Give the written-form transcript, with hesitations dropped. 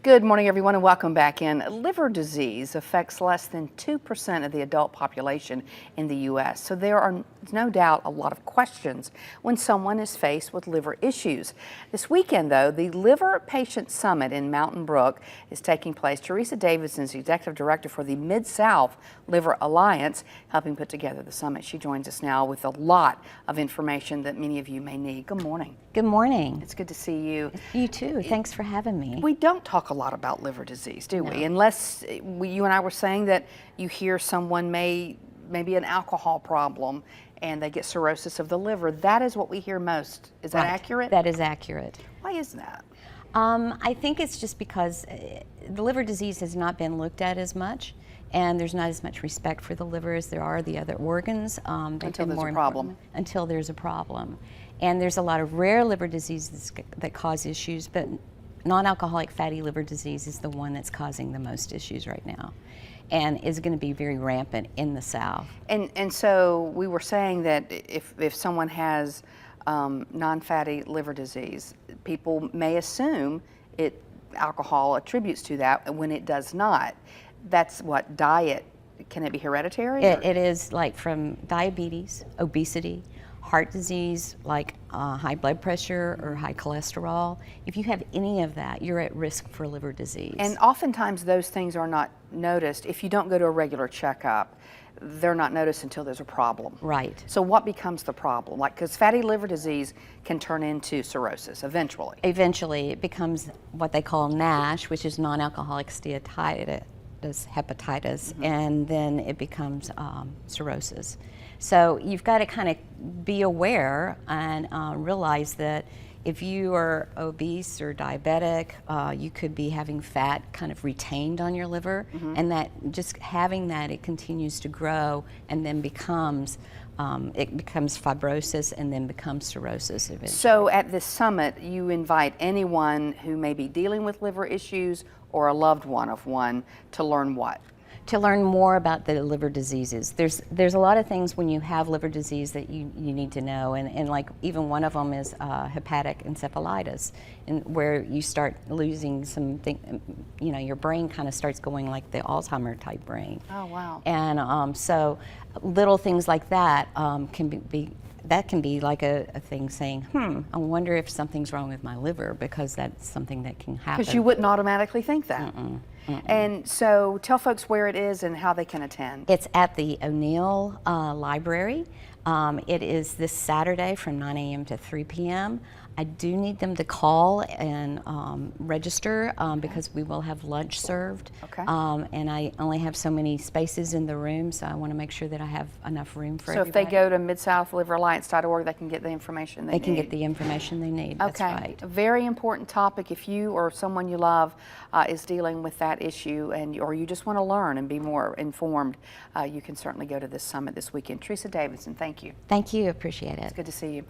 Good morning, everyone, and welcome back in. Liver disease affects less than 2% of the adult population in the U.S., so there are no doubt a lot of questions when someone is faced with liver issues. This weekend, though, the Liver Patient Summit in Mountain Brook is taking place. Teresa Davidson is the Executive Director for the Mid-South Liver Alliance, helping put together the summit. She joins us now with a lot of information that many of you may need. Good morning. Good morning. It's good to see you. You too. Thanks for having me. We don't talk a lot about liver disease, do we? Unless you and I were saying that you hear someone maybe an alcohol problem and they get cirrhosis of the liver. That is what we hear most. Is that accurate? That is accurate. Why is that? I think it's just because the liver disease has not been looked at as much, and there's not as much respect for the liver as there are the other organs. Until there's a problem. Until there's a problem. And there's a lot of rare liver diseases that cause issues, but non-alcoholic fatty liver disease is the one that's causing the most issues right now, and is going to be very rampant in the South. And so we were saying that if someone has non-fatty liver disease, people may assume alcohol attributes to that when it does not. That's what diet. Can it be hereditary? It is, like, from diabetes, obesity, heart disease, like high blood pressure or high cholesterol. If you have any of that, you're at risk for liver disease. And oftentimes those things are not noticed. If you don't go to a regular checkup, they're not noticed until there's a problem. Right. So what becomes the problem? Like, because fatty liver disease can turn into cirrhosis eventually. Eventually it becomes what they call NASH, which is non-alcoholic steatohepatitis, and then it becomes cirrhosis. So you've got to kind of be aware and realize that if you are obese or diabetic, you could be having fat kind of retained on your liver, and that just having that, it continues to grow and then becomes fibrosis and then becomes cirrhosis eventually. So at this summit, you invite anyone who may be dealing with liver issues or a loved one of one to learn what? To learn more about the liver diseases. There's a lot of things when you have liver disease that you need to know, and like even one of them is hepatic encephalitis, and where you start losing your brain kind of starts going like the Alzheimer type brain. Oh, wow. And so little things like that can be like a thing saying, I wonder if something's wrong with my liver, because that's something that can happen. Because you wouldn't automatically think that. And so tell folks where it is and how they can attend. It's at the O'Neill Library. It is this Saturday from 9 a.m. to 3 p.m. I do need them to call and register because we will have lunch served. Okay. And I only have so many spaces in the room, so I want to make sure that I have enough room for everybody. So if they go to MidSouthLiverAlliance.org, they can get the information they need. They can get the information they need. That's right. A very important topic. If you or someone you love is dealing with that issue, or you just want to learn and be more informed, you can certainly go to this summit this weekend. Teresa Davidson, thank you. Thank you. Appreciate it. It's good to see you.